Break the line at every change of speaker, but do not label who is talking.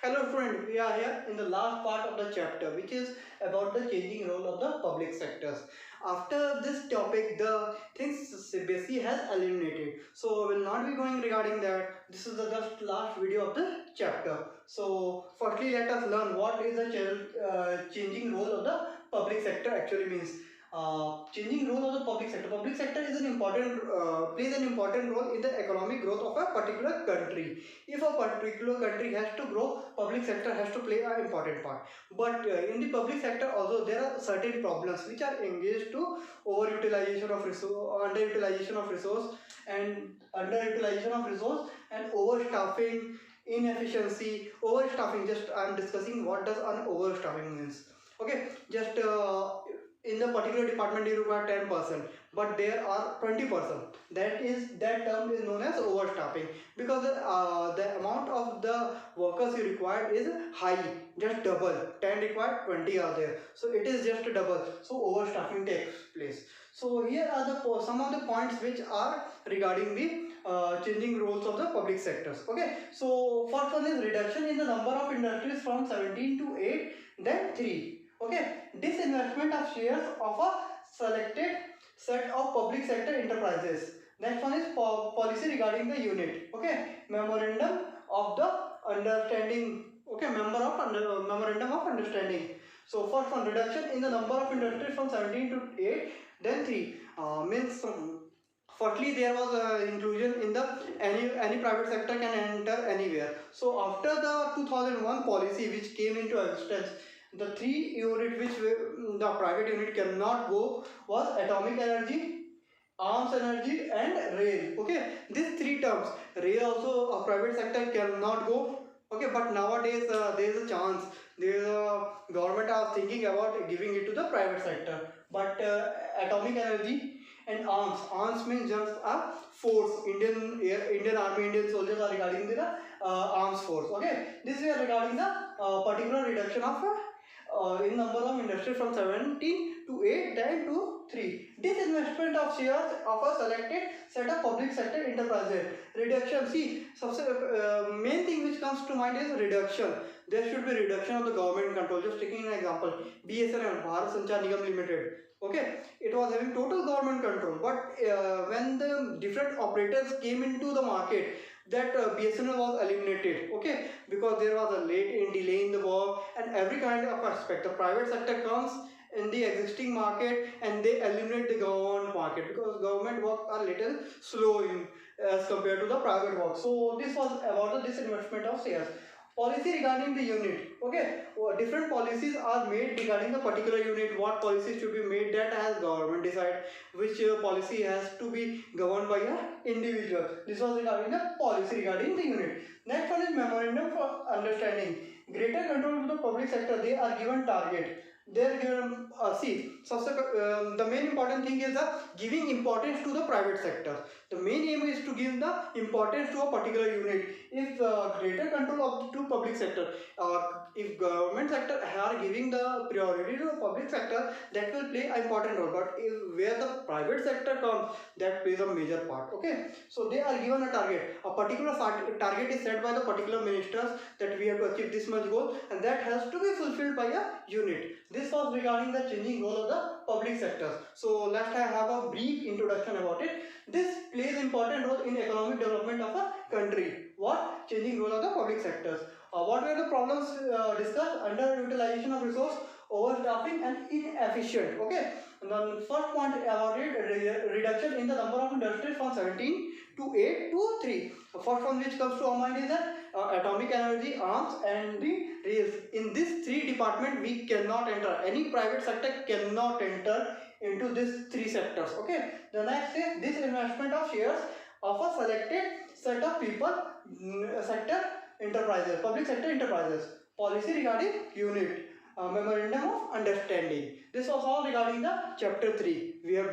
Hello friend, we are here in the last part of the chapter which is about the changing role of the public sectors. After this topic, the things CBSE has eliminated. So we will not be going regarding that. This is the just last video of the chapter. So firstly let us learn what is the changing role of the public sector actually means. Changing role of the public sector. Public sector is an important plays an important role in the economic growth of a particular country. If a particular country has to grow, public sector has to play an important part. But in the public sector also there are certain problems which are engaged to overutilization of resource, underutilization of resource and overstaffing, inefficiency. Overstaffing, just I am discussing what does an overstaffing means. Okay, just in the particular department you require 10%, but there are 20%. That term is known as overstaffing, because the amount of the workers you require is high, just double. 10 required, 20 are there, so it is just double, so overstaffing takes place. So here are the some of the points which are regarding the changing roles of the public sectors. Okay, so first one is reduction in the number of industries from 17 to 8, then 3. Okay, disinvestment of shares of a selected set of public sector enterprises. Next one is policy regarding the unit. Okay, memorandum of the understanding. Okay, memorandum of understanding. So first one, reduction in the number of industries from 17 to 8, then 3. Means firstly there was inclusion in the any private sector can enter anywhere. So after the 2001 policy which came into existence, the 3 unit which the private unit cannot go was atomic energy, arms energy and rail. Okay, these 3 terms. Rail also a private sector cannot go. Okay, but nowadays there is a chance. There is a government are thinking about giving it to the private sector. But atomic energy and arms means just a force. Indian army, Indian soldiers are regarding the arms force. Okay, this is regarding the particular reduction of in number of industries from 17 to 8, then to 3. Disinvestment of shares of a selected set of public sector enterprises. Reduction. See, main thing which comes to mind is reduction. There should be reduction of the government control. Just taking an example, BSNL, Bharat Sanchar Nigam Limited. Okay, it was having total government control, but when the different operators came into the market, that BSNL was eliminated. Okay, because there was a delay in the work and every kind of aspect. The private sector comes in the existing market and they eliminate the government market, because government work are little slow in as compared to the private work. So this was about the disinvestment of shares. Policy regarding the unit. Okay, different policies are made regarding the particular unit. What policies should be made, that has government decide. Which policy has to be governed by a individual. This was regarding the policy regarding the unit. Next one is memorandum for understanding. Greater control of the public sector. They are given target. They are given the main important thing is the giving importance to the private sector. The main aim is to give the importance to a particular unit. If greater control of the public sector, if government sector are giving the priority to the public sector, that will play an important role. But if where the private sector comes, that plays a major part. Okay, so they are given a target. A particular target is set by the particular ministers that we have to achieve this much goal, and that has to be fulfilled by a unit. This was regarding the changing role of the public sector. So let's have a brief introduction about it. This plays important role in economic development of a country. What? Changing role of the public sectors. What were the problems discussed? Underutilization of resource, overstaffing and inefficient. Okay. And then first point about it, reduction in the number of industries from 17 to 8 to 3. The first one which comes to our mind is that atomic energy, arms and the rails. In this 3 department we cannot enter. Any private sector cannot enter into these 3 sectors. Okay. The next is disinvestment of shares of a selected set of people, sector enterprises, public sector enterprises. Policy regarding unit. Memorandum of understanding. This was all regarding the chapter 3. We have